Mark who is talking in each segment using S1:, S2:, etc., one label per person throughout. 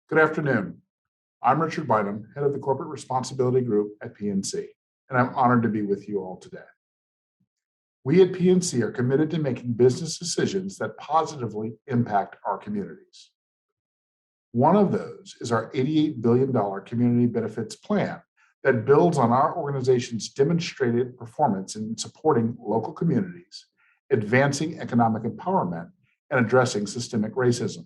S1: Good afternoon. I'm Richard Bynum, head of the Corporate Responsibility Group at PNC, and I'm honored to be with you all today. We at PNC are committed to making business decisions that positively impact our communities. One of those is our $88 billion community benefits plan that builds on our organization's demonstrated performance in supporting local communities, advancing economic empowerment, and addressing systemic racism.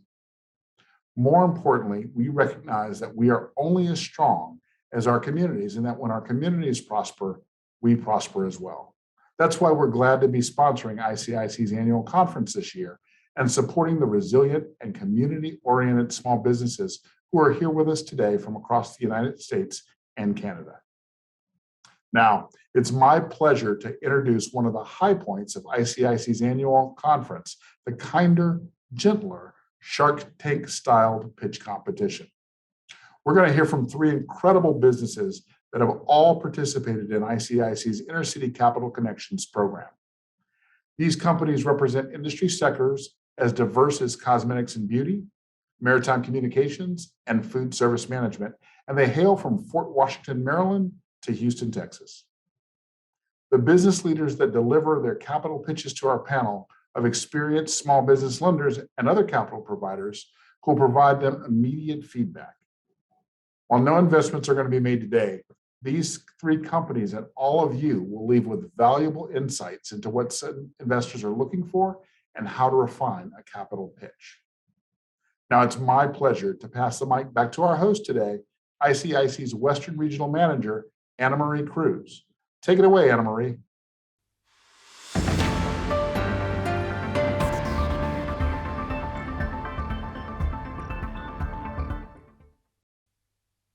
S1: More importantly, we recognize that we are only as strong as our communities, and that when our communities prosper, we prosper as well. That's why we're glad to be sponsoring ICIC's annual conference this year and supporting the resilient and community-oriented small businesses who are here with us today from across the United States and Canada. Now, it's my pleasure to introduce one of the high points of ICIC's annual conference, the Kinder, Gentler Shark Tank styled pitch competition. We're going to hear from three incredible businesses that have all participated in ICIC's Intercity Capital Connections program. These companies represent industry sectors as diverse as cosmetics and beauty, maritime communications, and food service management, and they hail from Fort Washington, Maryland to Houston, Texas. The business leaders that deliver their capital pitches to our panel of experienced small business lenders and other capital providers who will provide them immediate feedback. While no investments are going to be made today, these three companies and all of you will leave with valuable insights into what investors are looking for and how to refine a capital pitch. Now, it's my pleasure to pass the mic back to our host today, ICIC's Western Regional Manager, Anna Marie Cruz. Take it away, Anna Marie.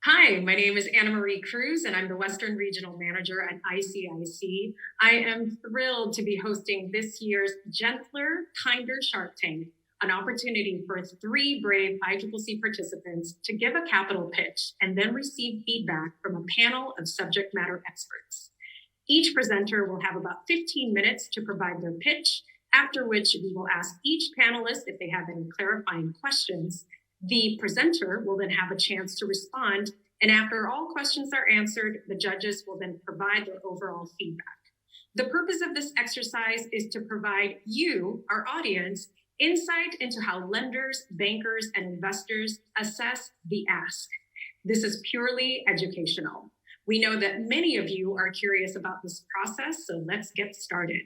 S2: Hi, my name is Anna Marie Cruz, and I'm the Western Regional Manager at ICIC. I am thrilled to be hosting this year's Gentler, Kinder Shark Tank, an opportunity for three brave ICCC participants to give a capital pitch and then receive feedback from a panel of subject matter experts. Each presenter will have about 15 minutes to provide their pitch, after which we will ask each panelist if they have any clarifying questions. The presenter will then have a chance to respond, and after all questions are answered, the judges will then provide their overall feedback. The purpose of this exercise is to provide you, our audience, insight into how lenders, bankers, and investors assess the ask. This is purely educational. We know that many of you are curious about this process, so let's get started.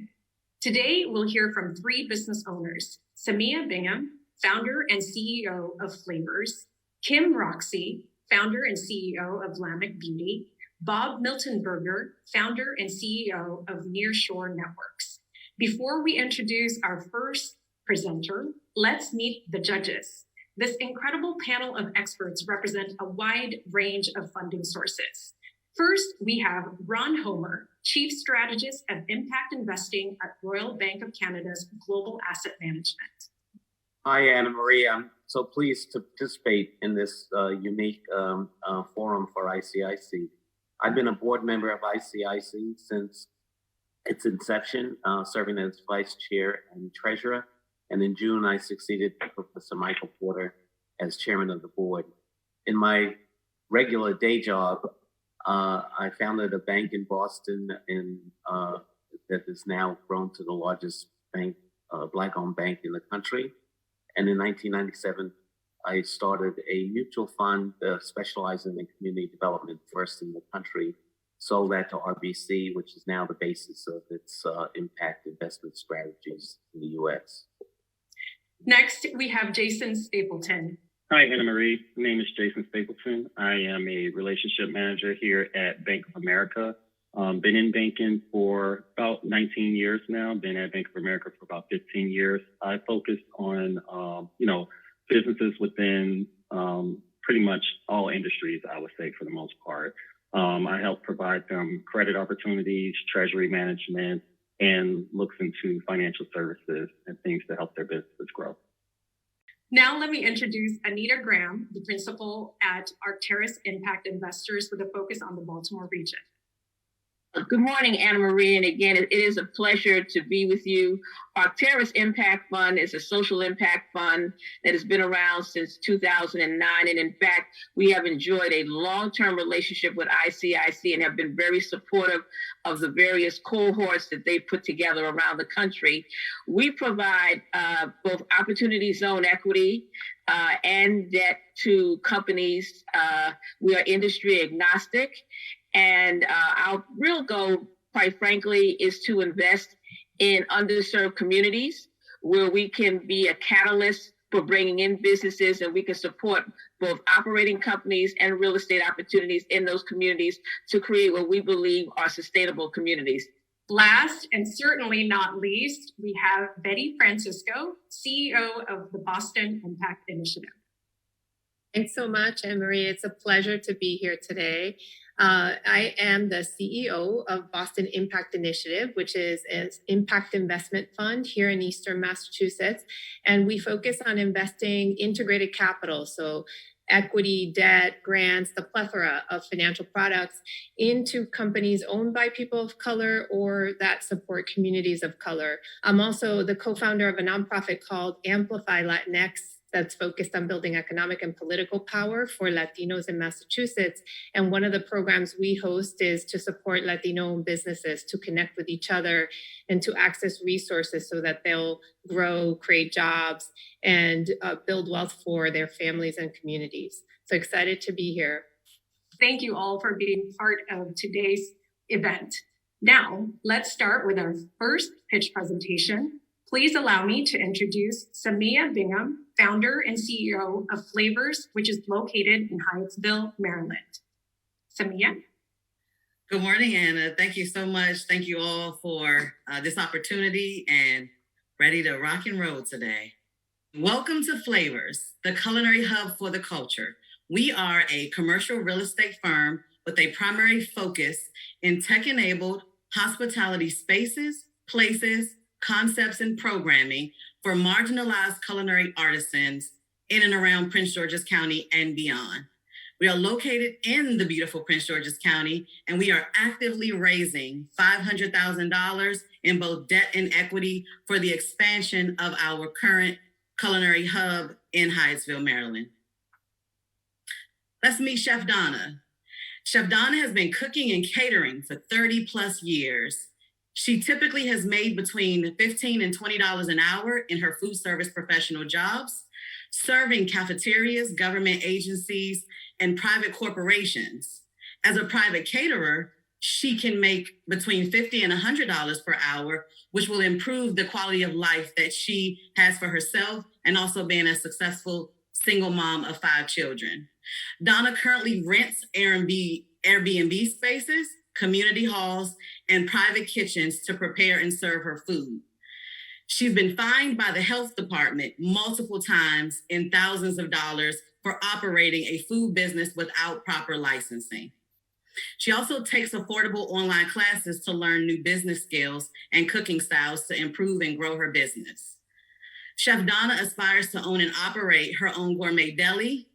S2: Today, we'll hear from three business owners: Samia Bingham, founder and CEO of Flavors; Kim Roxy, founder and CEO of Lamech Beauty; Bob Miltenberger, founder and CEO of Nearshore Networks. Before we introduce our first presenter, let's meet the judges. This incredible panel of experts represent a wide range of funding sources. First, we have Ron Homer, Chief Strategist of Impact Investing at Royal Bank of Canada's Global Asset Management.
S3: Hi, Anna Marie. I'm so pleased to participate in this unique forum for ICIC. I've been a board member of ICIC since its inception, serving as vice chair and treasurer. And in June, I succeeded Professor Michael Porter as chairman of the board. In my regular day job, I founded a bank in Boston that has now grown to the largest bank, Black-owned bank in the country. And in 1997, I started a mutual fund specializing in community development, first in the country, sold that to RBC, which is now the basis of its impact investment strategies in the U.S.
S2: Next, we have Jason Stapleton.
S4: Hi, Anna Marie. My name is Jason Stapleton. I am a relationship manager here at Bank of America. Been in banking for about 19 years now. Been at Bank of America for about 15 years. I focus on, businesses within pretty much all industries, I would say, for the most part. I help provide them credit opportunities, treasury management, and looks into financial services and things to help their businesses grow.
S2: Now let me introduce Anita Graham, the principal at Arcturus Impact Investors with a focus on the Baltimore region.
S5: Good morning, Anna Marie. And again, it is a pleasure to be with you. Arcturus Impact Fund is a social impact fund that has been around since 2009. And in fact, we have enjoyed a long-term relationship with ICIC and have been very supportive of the various cohorts that they put together around the country. We provide both opportunity zone equity and debt to companies. We are industry agnostic. And our real goal, quite frankly, is to invest in underserved communities where we can be a catalyst for bringing in businesses, and we can support both operating companies and real estate opportunities in those communities to create what we believe are sustainable communities.
S2: Last and certainly not least, we have Betty Francisco, CEO of the Boston Impact Initiative.
S6: Thanks so much, Anne-Marie. It's a pleasure to be here today. I am the CEO of Boston Impact Initiative, which is an impact investment fund here in Eastern Massachusetts. And we focus on investing integrated capital, so equity, debt, grants, the plethora of financial products into companies owned by people of color or that support communities of color. I'm also the co-founder of a nonprofit called Amplify Latinx, that's focused on building economic and political power for Latinos in Massachusetts. And one of the programs we host is to support Latino-owned businesses to connect with each other and to access resources so that they'll grow, create jobs, and build wealth for their families and communities. So excited to be here.
S2: Thank you all for being part of today's event. Now, let's start with our first pitch presentation. Please allow me to introduce Samia Bingham, founder and CEO of Flavors, which is located in Hyattsville, Maryland. Samia?
S7: Good morning, Anna. Thank you so much. Thank you all for this opportunity and ready to rock and roll today. Welcome to Flavors, the culinary hub for the culture. We are a commercial real estate firm with a primary focus in tech-enabled hospitality spaces, places, concepts, and programming for marginalized culinary artisans in and around Prince George's County and beyond. We are located in the beautiful Prince George's County, and we are actively raising $500,000 in both debt and equity for the expansion of our current culinary hub in Hyattsville, Maryland. Let's meet Chef Donna. Chef Donna has been cooking and catering for 30 plus years. She typically has made between $15 and $20 an hour in her food service professional jobs, serving cafeterias, government agencies, and private corporations. As a private caterer, she can make between $50 and $100 per hour, which will improve the quality of life that she has for herself and also being a successful single mom of 5 children. Donna currently rents Airbnb spaces, community halls, and private kitchens to prepare and serve her food. She's been fined by the health department multiple times in thousands of dollars for operating a food business without proper licensing. She also takes affordable online classes to learn new business skills and cooking styles to improve and grow her business. Chef Donna aspires to own and operate her own gourmet deli.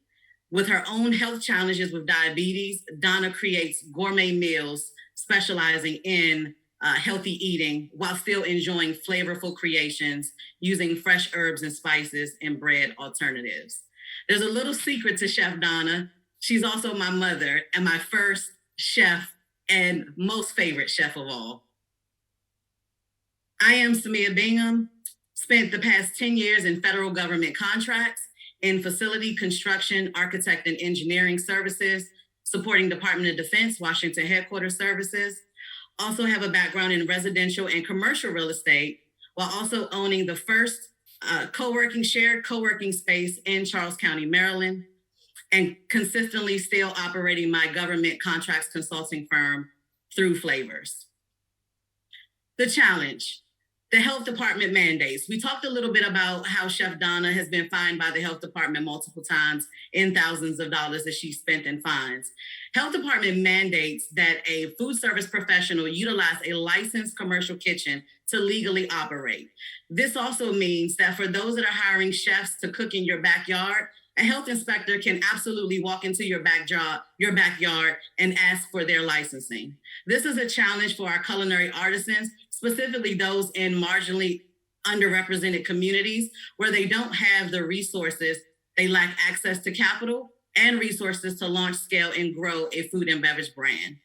S7: With her own health challenges with diabetes, Donna creates gourmet meals specializing in healthy eating while still enjoying flavorful creations using fresh herbs and spices and bread alternatives. There's a little secret to Chef Donna. She's also my mother and my first chef and most favorite chef of all. I am Samia Bingham, spent the past 10 years in federal government contracts in facility construction, architect, and engineering services, supporting Department of Defense, Washington headquarters services. Also have a background in residential and commercial real estate, while also owning the first shared co-working space in Charles County, Maryland, and consistently still operating my government contracts consulting firm through Flavors. The challenge. The health department mandates. We talked a little bit about how Chef Donna has been fined by the health department multiple times in thousands of dollars that she spent in fines. Health department mandates that a food service professional utilize a licensed commercial kitchen to legally operate. This also means that for those that are hiring chefs to cook in your backyard, a health inspector can absolutely walk into your backyard and ask for their licensing. This is a challenge for our culinary artisans, specifically those in marginally underrepresented communities where they don't have the resources. They lack access to capital and resources to launch, scale, and grow a food and beverage brand.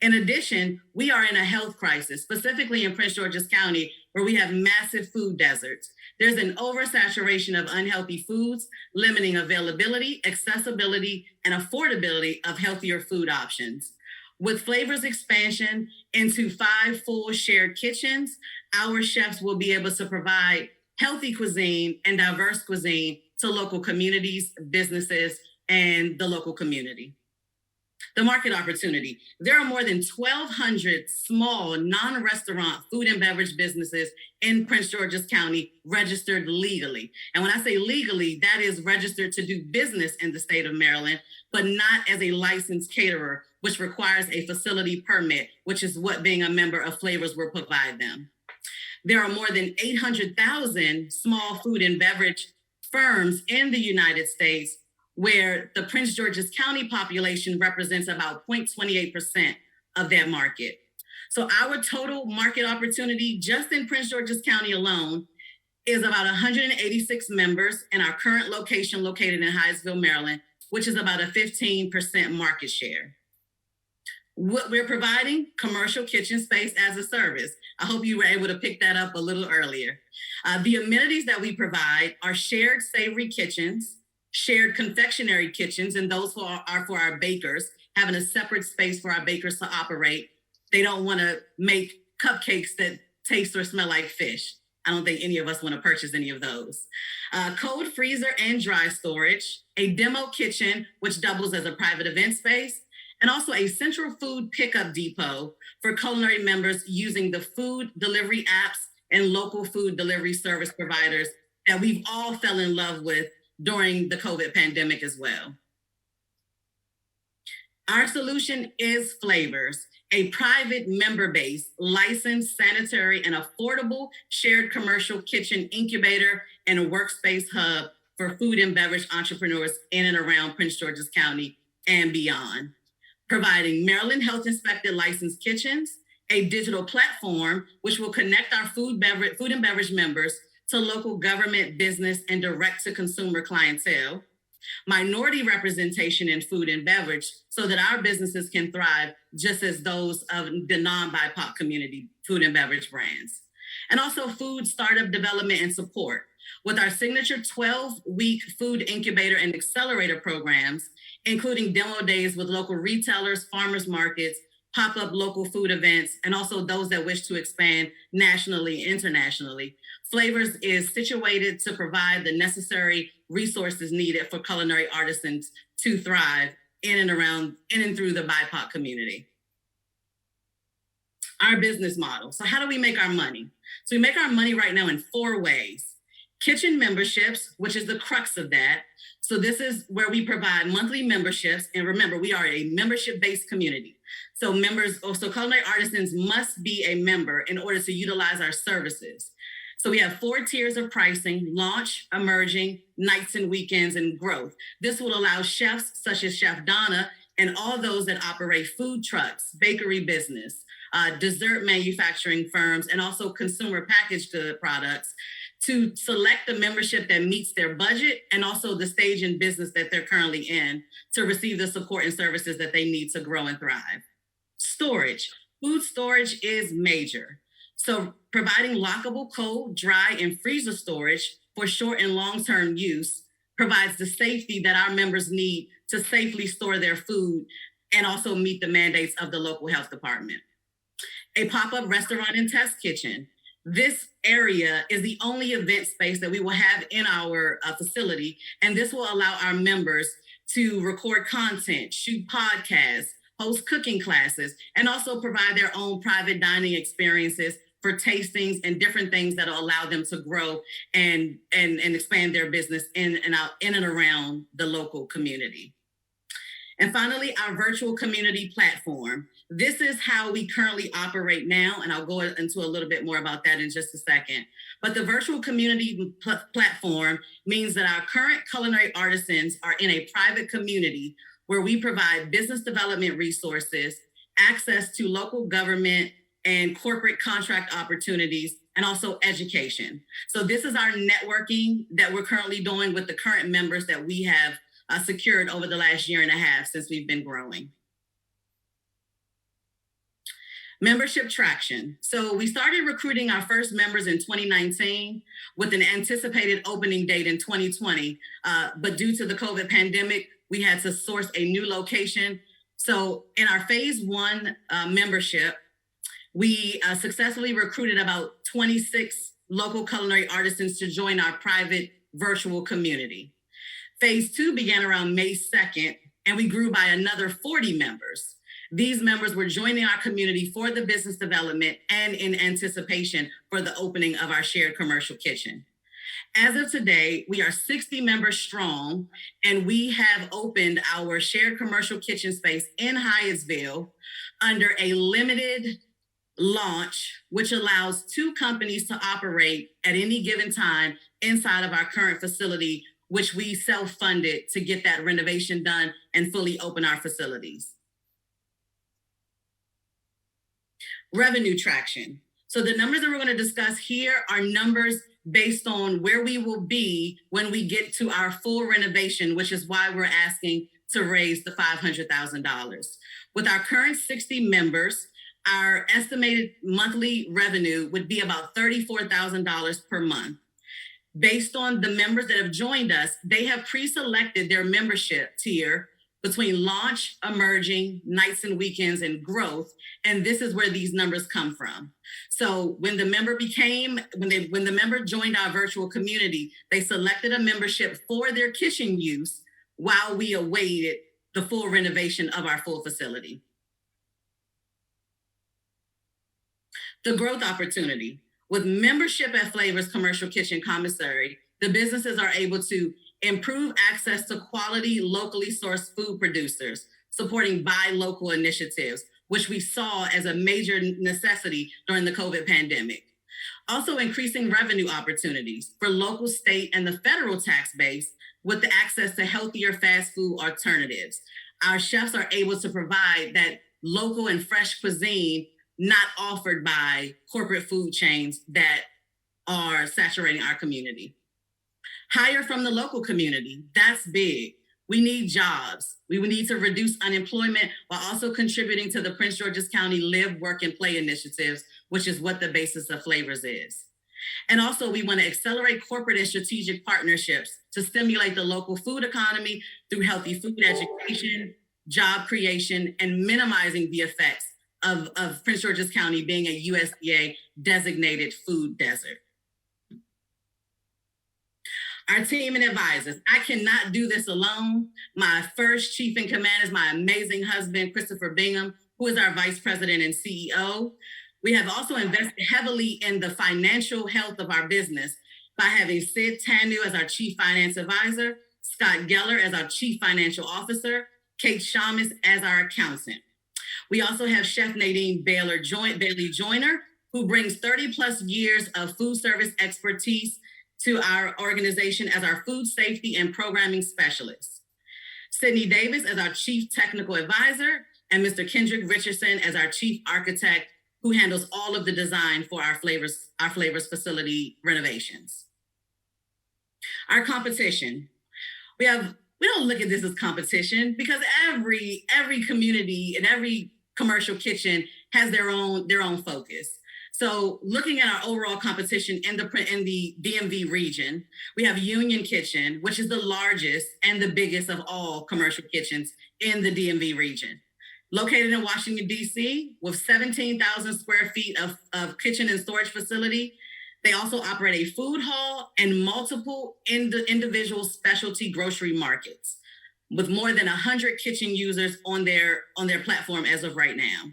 S7: In addition, we are in a health crisis, specifically in Prince George's County, where we have massive food deserts. There's an oversaturation of unhealthy foods, limiting availability, accessibility, and affordability of healthier food options. With Flavors expansion into 5 full shared kitchens, our chefs will be able to provide healthy cuisine and diverse cuisine to local communities, businesses, and the local community. The market opportunity. There are more than 1,200 small non-restaurant food and beverage businesses in Prince George's County registered legally. And when I say legally, that is registered to do business in the state of Maryland, but not as a licensed caterer, which requires a facility permit, which is what being a member of Flavors will provide them. There are more than 800,000 small food and beverage firms in the United States, where the Prince George's County population represents about 0.28% of that market. So our total market opportunity just in Prince George's County alone is about 186 members in our current location located in Hyattsville, Maryland, which is about a 15% market share. What we're providing, commercial kitchen space as a service. I hope you were able to pick that up a little earlier. The amenities that we provide are shared savory kitchens, shared confectionery kitchens, and those are for our bakers, having a separate space for our bakers to operate. They don't want to make cupcakes that taste or smell like fish. I don't think any of us want to purchase any of those. Cold freezer and dry storage, a demo kitchen, which doubles as a private event space, and also a central food pickup depot for culinary members using the food delivery apps and local food delivery service providers that we've all fell in love with during the COVID pandemic as well. Our solution is Flavors, a private member-based, licensed, sanitary, and affordable shared commercial kitchen incubator and a workspace hub for food and beverage entrepreneurs in and around Prince George's County and beyond. Providing Maryland Health Inspected licensed kitchens, a digital platform which will connect our food and beverage members to local government, business, and direct-to-consumer clientele, minority representation in food and beverage so that our businesses can thrive just as those of the non-BIPOC community food and beverage brands. And also food startup development and support. With our signature 12-week food incubator and accelerator programs, including demo days with local retailers, farmers markets, pop-up local food events, and also those that wish to expand nationally, internationally. Flavors is situated to provide the necessary resources needed for culinary artisans to thrive in and through the BIPOC community. Our business model. So how do we make our money? So we make our money right now in 4 ways. Kitchen memberships, which is the crux of that. So this is where we provide monthly memberships. And remember, we are a membership-based community. So culinary artisans must be a member in order to utilize our services. So we have 4 tiers of pricing: launch, emerging, nights and weekends, and growth. This will allow chefs such as Chef Donna and all those that operate food trucks, bakery business, dessert manufacturing firms, and also consumer packaged good products to select the membership that meets their budget and also the stage in business that they're currently in to receive the support and services that they need to grow and thrive. Storage. Food storage is major. So providing lockable cold, dry, and freezer storage for short and long-term use provides the safety that our members need to safely store their food and also meet the mandates of the local health department. A pop-up restaurant and test kitchen. This area is the only event space that we will have in our facility, and this will allow our members to record content, shoot podcasts, host cooking classes, and also provide their own private dining experiences for tastings and different things that will allow them to grow and expand their business in and around the local community. And finally, our virtual community platform. This is how we currently operate now, and I'll go into a little bit more about that in just a second. But the virtual community platform means that our current culinary artisans are in a private community where we provide business development resources, access to local government and corporate contract opportunities, and also education. So this is our networking that we're currently doing with the current members that we have secured over the last year and a half since we've been growing. Membership traction. So we started recruiting our first members in 2019 with an anticipated opening date in 2020. But due to the COVID pandemic, we had to source a new location. So in our phase one membership, we successfully recruited about 26 local culinary artisans to join our private virtual community. Phase two began around May 2nd, and we grew by another 40 members. These members were joining our community for the business development and in anticipation for the opening of our shared commercial kitchen. As of today, we are 60 members strong, and we have opened our shared commercial kitchen space in Hyattsville under a limited launch, which allows 2 companies to operate at any given time inside of our current facility, which we self-funded to get that renovation done and fully open our facilities. Revenue traction. So the numbers that we're going to discuss here are numbers based on where we will be when we get to our full renovation, which is why we're asking to raise the $500,000. With our current 60 members, our estimated monthly revenue would be about $34,000 per month. Based on the members that have joined us, they have pre-selected their membership tier between launch, emerging, nights and weekends, and growth. And this is where these numbers come from. So when the member joined our virtual community, they selected a membership for their kitchen use while we awaited the full renovation of our full facility. The growth opportunity. With membership at Flavors Commercial Kitchen Commissary, the businesses are able to improve access to quality, locally sourced food producers, supporting buy local initiatives, which we saw as a major necessity during the COVID pandemic. Also increasing revenue opportunities for local, state, and the federal tax base with the access to healthier fast food alternatives. Our chefs are able to provide that local and fresh cuisine not offered by corporate food chains that are saturating our community. Hire from the local community, that's big. We need jobs. We need to reduce unemployment while also contributing to the Prince George's County Live, Work, and Play initiatives, which is what the basis of Flavors is. And also we want to accelerate corporate and strategic partnerships to stimulate the local food economy through healthy food education, job creation, and minimizing the effects of Prince George's County being a USDA designated food desert. Our team and advisors. I cannot do this alone. My first chief in command is my amazing husband, Christopher Bingham, who is our vice president and CEO. We have also invested heavily in the financial health of our business by having Sid Tanu as our chief finance advisor, Scott Geller as our chief financial officer, Kate Shamus as our accountant. We also have Chef Nadine Bailey Joyner, who brings 30 plus years of food service expertise to our organization as our food safety and programming specialist. Sydney Davis as our chief technical advisor, and Mr. Kendrick Richardson as our chief architect, who handles all of the design for our flavors facility renovations. Our competition. We don't look at this as competition because every community and every commercial kitchen has their own focus. So looking at our overall competition in the DMV region, we have Union Kitchen, which is the largest and the biggest of all commercial kitchens in the DMV region. Located in Washington, D.C., with 17,000 square feet of kitchen and storage facility. They also operate a food hall and multiple individual specialty grocery markets with more than 100 kitchen users on their platform as of right now.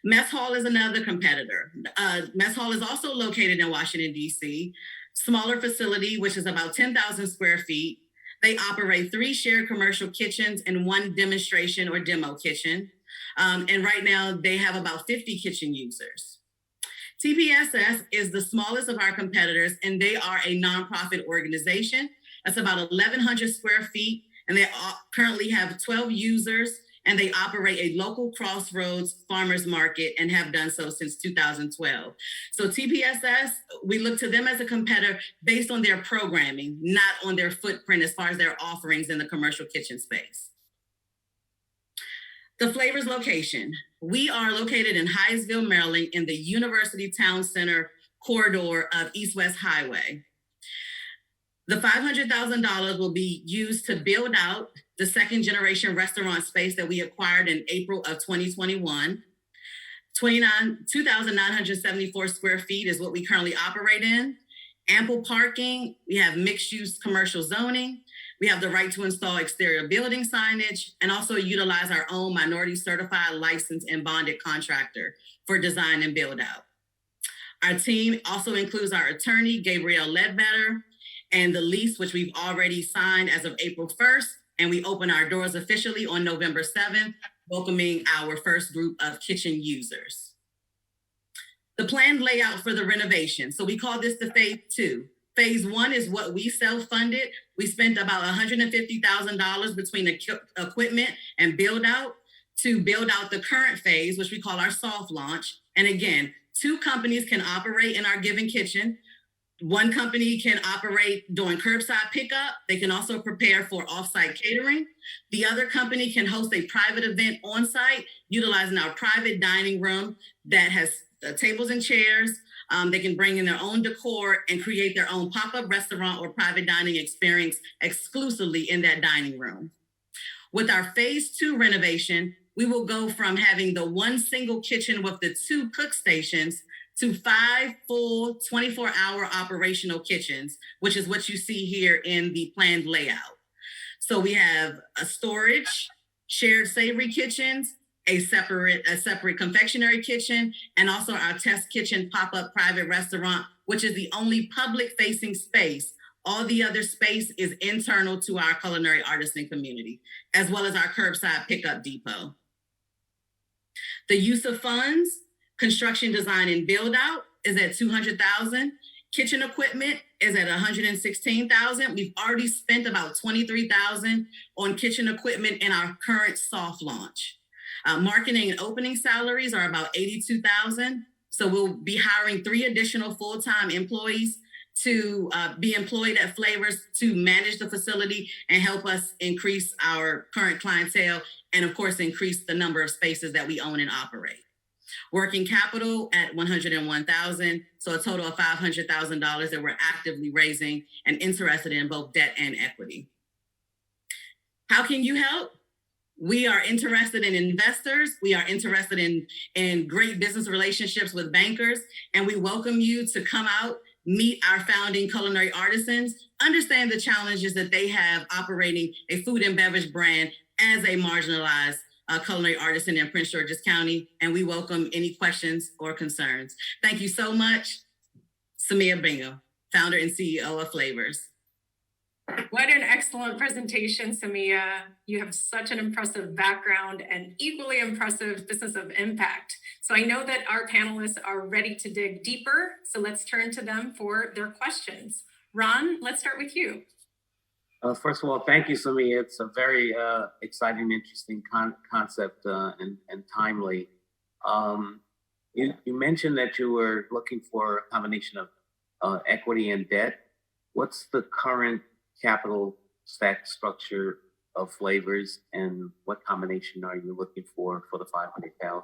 S7: Mess Hall is another competitor. Mess Hall is also located in Washington, D.C., smaller facility, which is about 10,000 square feet. They operate 3 shared commercial kitchens and 1 demonstration or demo kitchen. And right now they have about 50 kitchen users. TPSS is the smallest of our competitors, and they are a nonprofit organization. That's about 1,100 square feet, and they currently have 12 users, and they operate a local crossroads farmers market and have done so since 2012. So TPSS, we look to them as a competitor based on their programming, not on their footprint as far as their offerings in the commercial kitchen space. The Flavors location. We are located in Hyattsville, Maryland, in the University Town Center corridor of East-West Highway. The $500,000 will be used to build out the second generation restaurant space that we acquired in April of 2021. 2,974 square feet is what we currently operate in. Ample parking. We have mixed use commercial zoning. We have the right to install exterior building signage and also utilize our own minority certified licensed and bonded contractor for design and build out. Our team also includes our attorney, Gabrielle Ledbetter, and the lease, which we've already signed as of April 1st. And we open our doors officially on November 7th, welcoming our first group of kitchen users. The planned layout for the renovation. So we call this the phase 2. Phase 1 is what we self-funded. We spent about $150,000 between equipment and build out to build out the current phase, which we call our soft launch. And again, 2 companies can operate in our given kitchen. One company can operate doing curbside pickup. They can also prepare for offsite catering. The other company can host a private event on site, utilizing our private dining room that has tables and chairs. They can bring in their own decor and create their own pop-up restaurant or private dining experience exclusively in that dining room. With our phase 2 renovation, we will go from having the 1 single kitchen with the 2 cook stations to 5 full 24-hour operational kitchens, which is what you see here in the planned layout. So we have a storage, shared savory kitchens, a separate confectionery kitchen, and also our test kitchen pop-up private restaurant, which is the only public-facing space. All the other space is internal to our culinary artisan community, as well as our curbside pickup depot. The use of funds, construction design and build out is at $200,000. Kitchen equipment is at $116,000. We've already spent about $23,000 on kitchen equipment in our current soft launch. Marketing and opening salaries are about $82,000. So we'll be hiring 3 additional full-time employees to be employed at Flavors to manage the facility and help us increase our current clientele and of course increase the number of spaces that we own and operate. Working capital at $101,000, so a total of $500,000 that we're actively raising and interested in both debt and equity. How can you help? We are interested in investors. We are interested in great business relationships with bankers, and we welcome you to come out, meet our founding culinary artisans, understand the challenges that they have operating a food and beverage brand as a marginalized culinary artisan in Prince George's County, and we welcome any questions or concerns. Thank you so much. Samia Bingham, founder and CEO of Flavors.
S2: What an excellent presentation, Samia. You have such an impressive background and equally impressive business of impact. So I know that our panelists are ready to dig deeper. So let's turn to them for their questions. Ron, let's start with you.
S3: First of all, thank you, Samia. It's a very exciting, interesting concept and timely. You mentioned that you were looking for a combination of equity and debt. What's the current capital stack structure of Flavors, and what combination are you looking for the $500,000?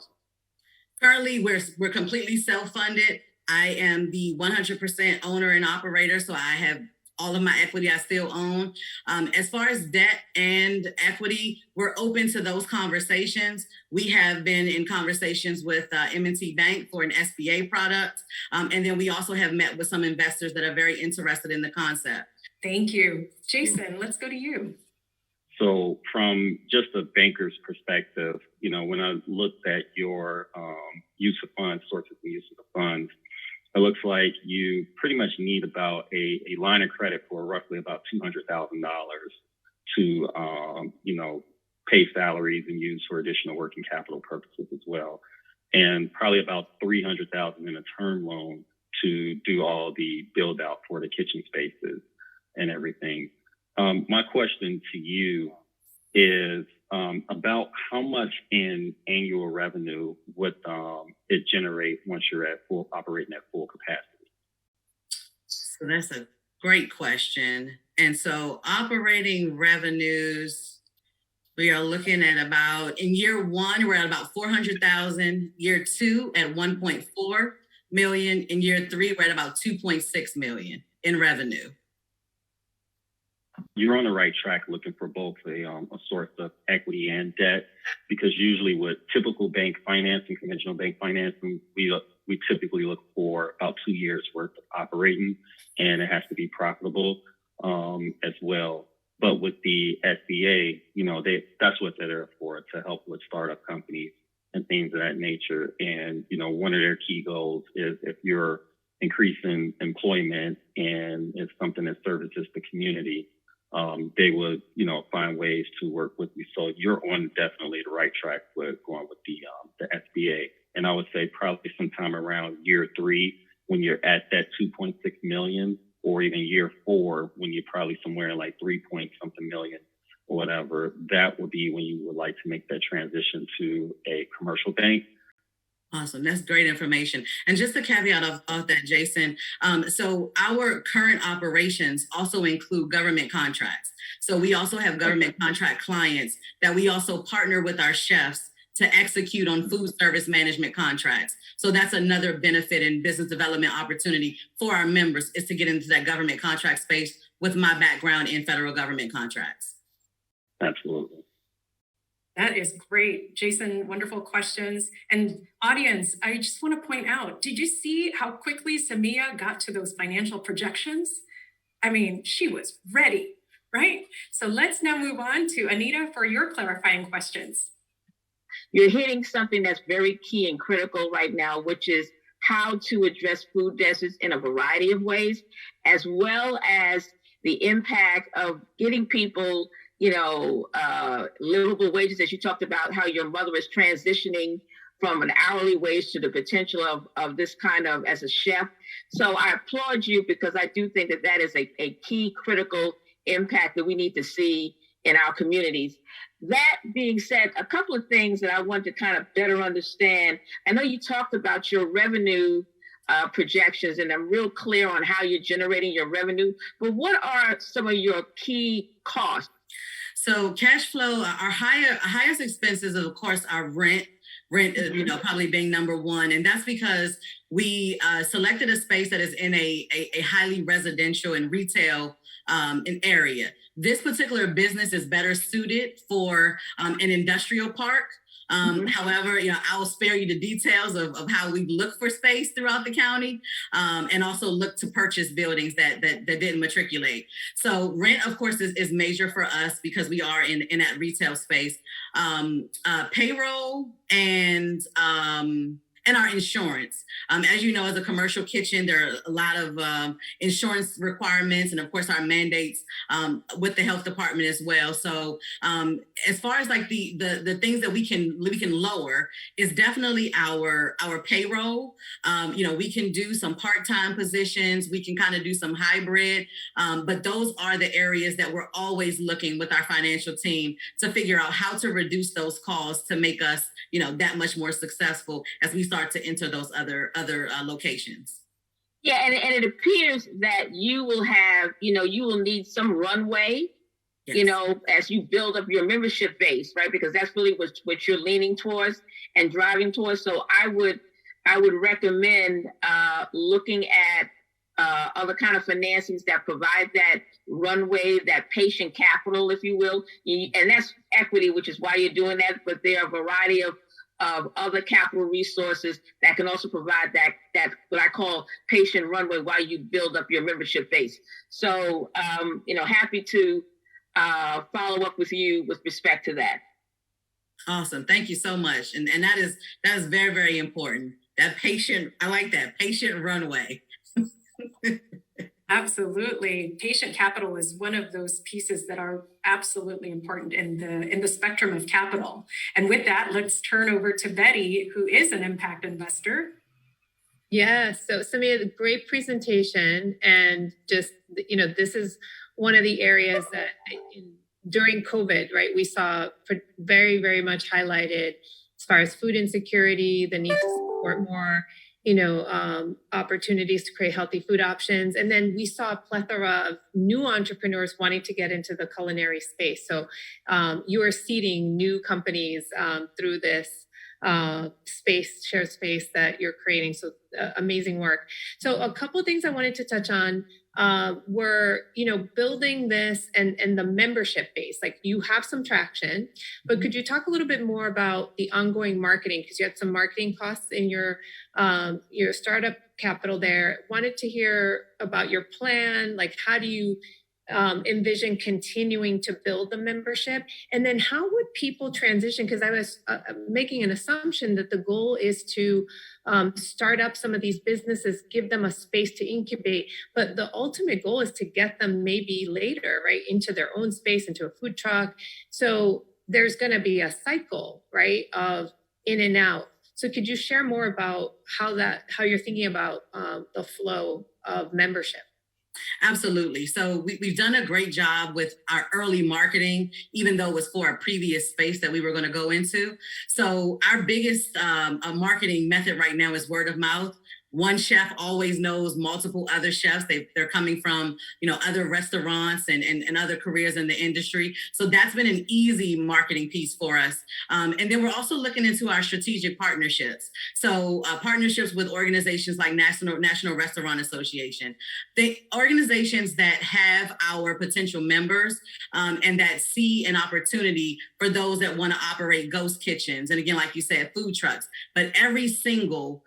S7: Currently, we're completely self-funded. I am the 100% owner and operator, so I have all of my equity I still own. As far as debt and equity, we're open to those conversations. We have been in conversations with M&T Bank for an SBA product. And then we also have met with some investors that are very interested in the concept.
S2: Thank you. Jason, let's go to you.
S4: So from just a banker's perspective, when I looked at your use of funds, sources and uses of funds, it looks like you pretty much need about a line of credit for roughly about $200,000 to, pay salaries and use for additional working capital purposes as well. And probably about $300,000 in a term loan to do all the build out for the kitchen spaces and everything. My question to you is about how much in annual revenue would it generate once you're operating at full capacity?
S7: So that's a great question. And so operating revenues, we are looking at about, in year one, we're at about 400,000. Year two at 1.4 million. In year three, we're at about 2.6 million in revenue.
S4: You're on the right track looking for both a source of equity and debt, because usually with typical bank financing, conventional bank financing, we typically look for about 2 years worth of operating, and it has to be profitable as well. But with the SBA, that's what they're there for, to help with startup companies and things of that nature. And, one of their key goals is if you're increasing employment and it's something that services the community, they would, find ways to work with you. So you're on definitely the right track with going with the SBA. And I would say probably sometime around year three, when you're at that 2.6 million, or even year four, when you're probably somewhere like 3 point something million or whatever, that would be when you would like to make that transition to a commercial bank.
S7: Awesome. That's great information. And just a caveat of that, Jason. So our current operations also include government contracts. So we also have government contract clients that we also partner with our chefs to execute on food service management contracts. So that's another benefit and business development opportunity for our members, is to get into that government contract space with my background in federal government contracts.
S4: Absolutely.
S2: That is great. Jason, wonderful questions. And audience, I just want to point out, did you see how quickly Samia got to those financial projections? I mean, she was ready, right? So let's now move on to Anita for your clarifying questions.
S5: You're hitting something that's very key and critical right now, which is how to address food deserts in a variety of ways, as well as the impact of getting people, livable wages, as you talked about how your mother is transitioning from an hourly wage to the potential of this kind of as a chef. So I applaud you, because I do think that is a key critical impact that we need to see in our communities. That being said, a couple of things that I want to kind of better understand. I know you talked about your revenue projections, and I'm real clear on how you're generating your revenue, but what are some of your key costs?
S7: So cash flow, our highest expenses, of course, are rent, probably being number one. And that's because we selected a space that is in a highly residential and retail an area. This particular business is better suited for an industrial park. However, I will spare you the details of how we look for space throughout the county, and also look to purchase buildings that didn't matriculate. So rent, of course, is major for us because we are in that retail space. Payroll and our insurance. As you know, as a commercial kitchen, there are a lot of insurance requirements, and of course our mandates with the health department as well. So as far as like the things that we can lower is definitely our payroll. We can do some part-time positions, we can kind of do some hybrid, but those are the areas that we're always looking with our financial team to figure out how to reduce those costs to make us, that much more successful as we start to enter those other locations.
S5: Yeah, and it appears that you will have, you will need some runway, yes, as you build up your membership base, right? Because that's really what you're leaning towards and driving towards. So I would recommend looking at other kind of financings that provide that runway, that patient capital, if you will. And that's equity, which is why you're doing that. But there are a variety of other capital resources that can also provide that what I call patient runway while you build up your membership base. So, happy to follow up with you with respect to that.
S7: Awesome. Thank you so much. And that is very, very important. That patient, I like that patient runway.
S2: Absolutely. Patient capital is one of those pieces that are absolutely important in the spectrum of capital. And with that, let's turn over to Betty, who is an impact investor.
S6: Yeah, so Samia, great presentation. And just, this is one of the areas that during COVID, right, we saw very, very much highlighted as far as food insecurity, the need to support more, opportunities to create healthy food options. And then we saw a plethora of new entrepreneurs wanting to get into the culinary space. So you are seeding new companies through this shared space that you're creating. So amazing work. So a couple of things I wanted to touch on were, building this and the membership base. Like, you have some traction, but could you talk a little bit more about the ongoing marketing? Because you had some marketing costs in your startup capital there. Wanted to hear about your plan. Like, how do you envision continuing to build the membership? And then how would people transition? Because I was making an assumption that the goal is to start up some of these businesses, give them a space to incubate. But the ultimate goal is to get them maybe later, right, into their own space, into a food truck. So there's going to be a cycle, right, of in and out. So could you share more about how you're thinking about the flow of membership?
S7: Absolutely. So we've done a great job with our early marketing, even though it was for a previous space that we were going to go into. So our biggest marketing method right now is word of mouth. One chef always knows multiple other chefs. They're coming from, other restaurants and other careers in the industry. So that's been an easy marketing piece for us. And then we're also looking into our strategic partnerships. So partnerships with organizations like National Restaurant Association, the organizations that have our potential members and that see an opportunity for those that want to operate ghost kitchens. And again, like you said, food trucks, but every single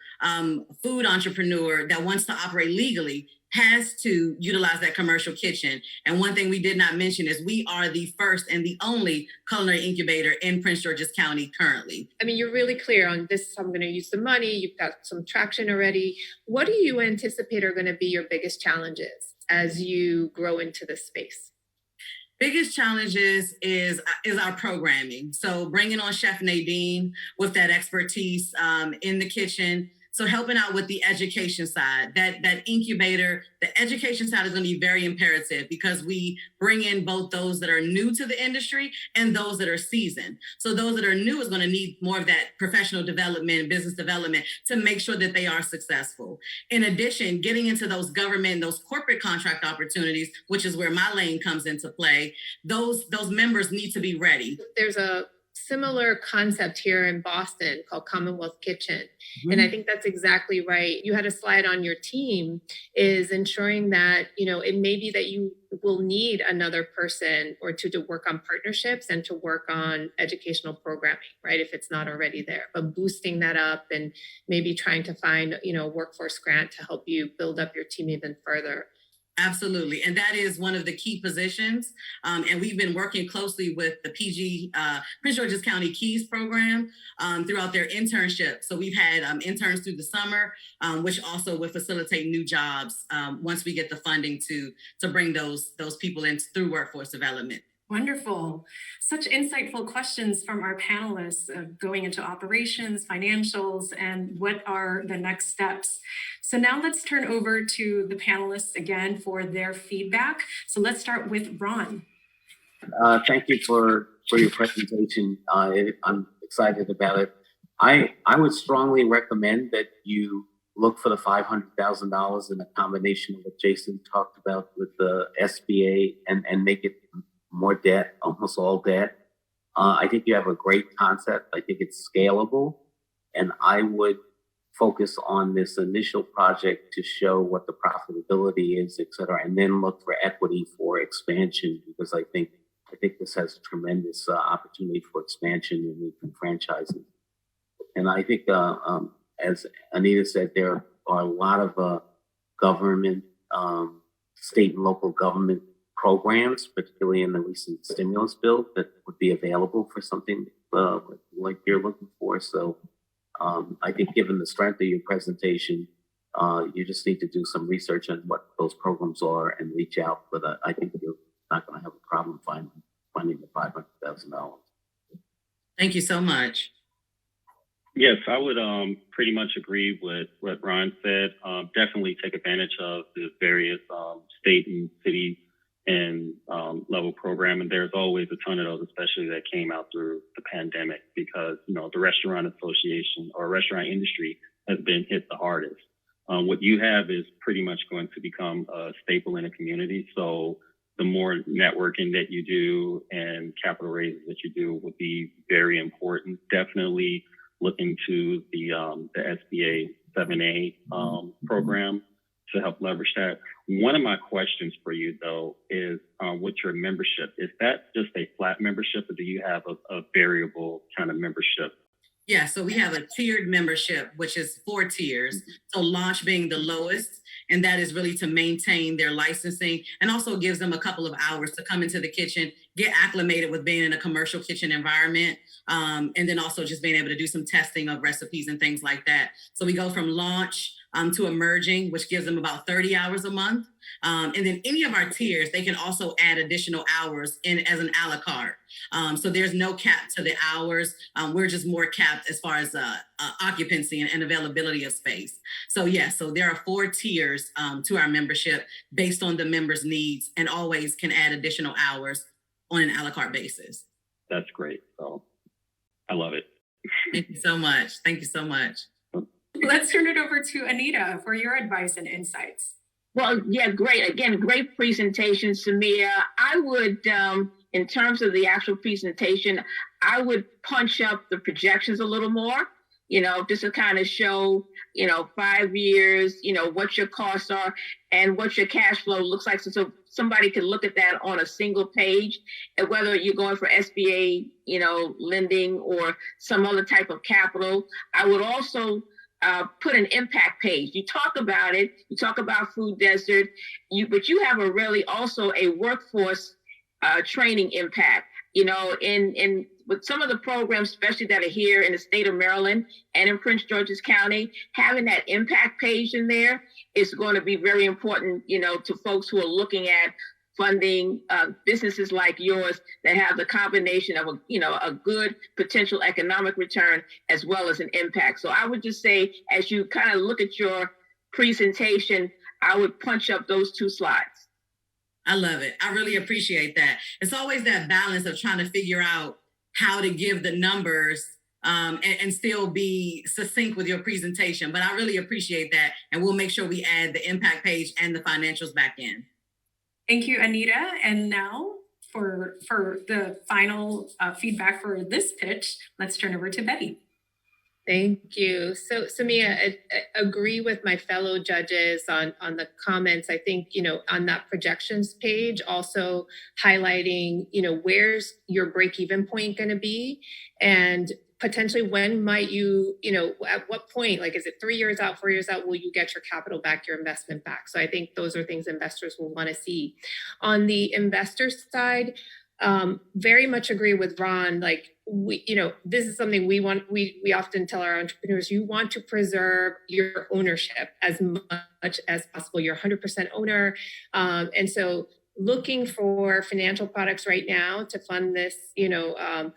S7: food entrepreneur that wants to operate legally has to utilize that commercial kitchen. And one thing we did not mention is we are the first and the only culinary incubator in Prince George's County currently.
S6: I mean, you're really clear on this. I'm going to use the money. You've got some traction already. What do you anticipate are going to be your biggest challenges as you grow into this space?
S7: Biggest challenges is our programming. So bringing on Chef Nadine with that expertise in the kitchen. So helping out with the education side, that incubator, the education side is going to be very imperative because we bring in both those that are new to the industry and those that are seasoned. So those that are new is going to need more of that professional development, business development to make sure that they are successful. In addition, getting into those government, those corporate contract opportunities, which is where my lane comes into play, those members need to be ready.
S6: There's a similar concept here in Boston called Commonwealth Kitchen. Mm-hmm. And I think that's exactly right. You had a slide on your team is ensuring that, it may be that you will need another person or two to work on partnerships and to work on educational programming, right? If it's not already there, but boosting that up and maybe trying to find, a workforce grant to help you build up your team even further.
S7: Absolutely. And that is one of the key positions. And we've been working closely with the Prince George's County Keys program throughout their internship. So we've had interns through the summer, which also will facilitate new jobs once we get the funding to bring those people in through workforce development.
S2: Wonderful. Such insightful questions from our panelists going into operations, financials, and what are the next steps. So now let's turn over to the panelists again for their feedback. So let's start with Ron.
S3: Thank you for your presentation. I'm excited about it. I would strongly recommend that you look for the $500,000 in a combination of what Jason talked about with the SBA and make it more debt, almost all debt. I think you have a great concept. I think it's scalable. And I would focus on this initial project to show what the profitability is, et cetera, and then look for equity for expansion, because I think this has a tremendous opportunity for expansion and franchising. And I think, as Anita said, there are a lot of government, state and local government programs, particularly in the recent stimulus bill, that would be available for something like you're looking for. So I think given the strength of your presentation, You just need to do some research on what those programs are and reach out. But I think you're not going to have a problem finding the $500,000.
S7: Thank you so much.
S4: Yes, I would pretty much agree with what Ron said. Definitely take advantage of the various state and city and level program. And there's always a ton of those, especially that came out through the pandemic, because, you know, the restaurant association or restaurant industry has been hit the hardest. What you have is pretty much going to become a staple in a community. So the more networking that you do and capital raises that you do will be very important. Definitely look into the SBA 7A program to help leverage that. One of my questions for you, though, is with your membership, is that just a flat membership, or do you have a variable kind of membership?
S7: Yeah, so we have a tiered membership, which is 4 tiers. So launch being the lowest, and that is really to maintain their licensing and also gives them a couple of hours to come into the kitchen, get acclimated with being in a commercial kitchen environment, and then also just being able to do some testing of recipes and things like that. So we go from launch to emerging, which gives them about 30 hours a month. And then any of our tiers, they can also add additional hours in as an a la carte. So there's no cap to the hours. We're just more capped as far as occupancy and availability of space. So so there are 4 tiers to our membership based on the members' needs, and always can add additional hours on an a la carte basis.
S4: That's great. So I love it.
S7: Thank you so much. Thank you so much.
S2: Let's turn it over to Anita for your advice and insights.
S5: Well, yeah, great. Again, great presentation, Samia. I would, in terms of the actual presentation, I would punch up the projections a little more, you know, just to kind of show, you know, 5 years, you know, what your costs are and what your cash flow looks like. So somebody could look at that on a single page, and whether you're going for SBA, you know, lending or some other type of capital. I would also put an impact page. You talk about it, you talk about food desert, but you have a really also a workforce training impact. You know, in with some of the programs, especially that are here in the state of Maryland and in Prince George's County, having that impact page in there is going to be very important, you know, to folks who are looking at funding businesses like yours that have the combination of a good potential economic return as well as an impact. So I would just say, as you kind of look at your presentation, I would punch up those 2 slides.
S7: I love it. I really appreciate that. It's always that balance of trying to figure out how to give the numbers and still be succinct with your presentation. But I really appreciate that. And we'll make sure we add the impact page and the financials back in.
S2: Thank you, Anita. And now for the final feedback for this pitch, let's turn over to Betty.
S6: Thank you. So, Samia, I agree with my fellow judges on the comments. I think, you know, on that projections page, also highlighting, you know, where's your break-even point going to be, and potentially when might you, you know, at what point, like, is it 3 years out, 4 years out, will you get your capital back, your investment back? So I think those are things investors will want to see. On the investor side, very much agree with Ron. Like, we, you know, this is something we want. We often tell our entrepreneurs, you want to preserve your ownership as much as possible. You're 100% owner, and so looking for financial products right now to fund this, you know,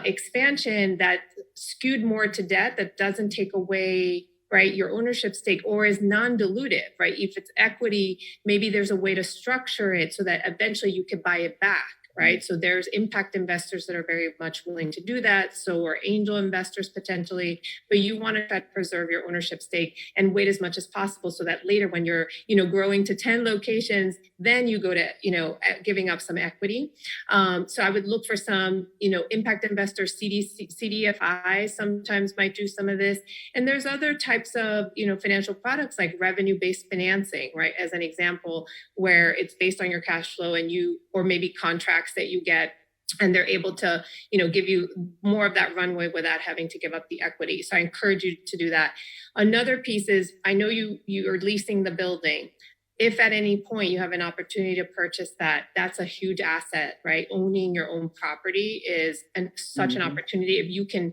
S6: expansion that skewed more to debt, that doesn't take away, right, your ownership stake, or is non-dilutive, right? If it's equity, maybe there's a way to structure it so that eventually you can buy it back. Right. So there's impact investors that are very much willing to do that. So are angel investors potentially, but you want to try to preserve your ownership stake and wait as much as possible so that later when you're, you know, growing to 10 locations, then you go to, you know, giving up some equity. So I would look for some, you know, impact investors, CDFI sometimes might do some of this. And there's other types of, you know, financial products like revenue-based financing, right? As an example, where it's based on your cash flow and you, or maybe contracts that you get, and they're able to, you know, give you more of that runway without having to give up the equity. So I encourage you to do that. Another piece is, I know you are leasing the building. If at any point you have an opportunity to purchase that, that's a huge asset, right? Owning your own property is such an opportunity. If you can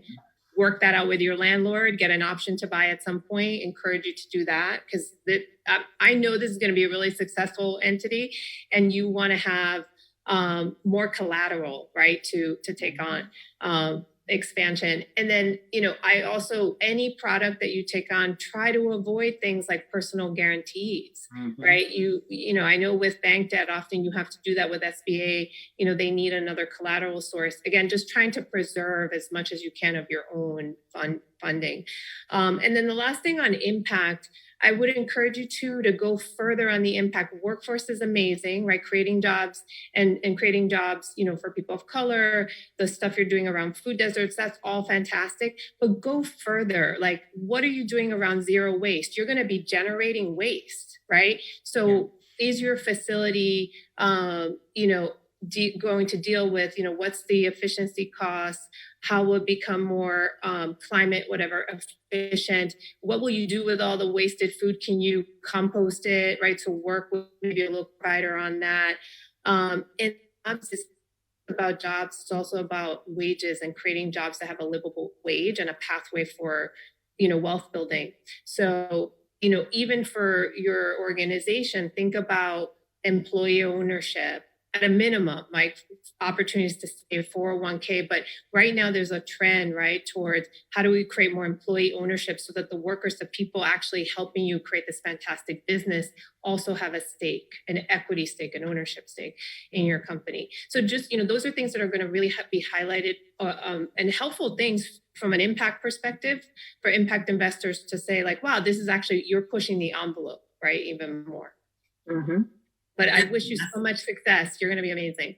S6: work that out with your landlord, get an option to buy at some point, encourage you to do that, because I know this is going to be a really successful entity, and you want to have more collateral, right, to take on expansion. And then, I also, any product that you take on, try to avoid things like personal guarantees, right? I know with bank debt, often you have to do that with SBA, they need another collateral source. Again, just trying to preserve as much as you can of your own funding. And then the last thing on impact, I would encourage you to go further on the impact. Workforce is amazing, right? Creating jobs and creating jobs, for people of color, the stuff you're doing around food deserts, that's all fantastic. But go further. Like, what are you doing around zero waste? You're going to be generating waste, right? So is your facility, going to deal with, what's the efficiency costs? How will it become more climate, whatever, efficient? What will you do with all the wasted food? Can you compost it, right? So work with maybe a local provider on that. And it's about jobs. It's also about wages and creating jobs that have a livable wage and a pathway for, wealth building. So, even for your organization, think about employee ownership at a minimum, like opportunities to save 401k. But right now there's a trend, right, towards how do we create more employee ownership so that the workers, the people actually helping you create this fantastic business, also have a stake, an equity stake, an ownership stake in your company. So just, those are things that are going to really be highlighted and helpful things from an impact perspective for impact investors to say like, wow, this is actually, you're pushing the envelope, right, even more. But I wish you so much success. You're going to be amazing.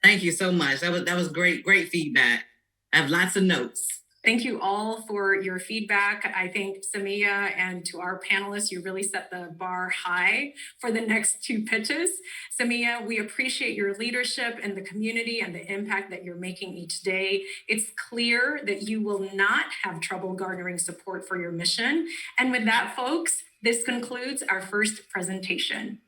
S7: Thank you so much. That was great feedback. I have lots of notes.
S2: Thank you all for your feedback. I think Samia, and to our panelists, you really set the bar high for the next two pitches. Samia, we appreciate your leadership in the community and the impact that you're making each day. It's clear that you will not have trouble garnering support for your mission. And with that, folks, this concludes our first presentation.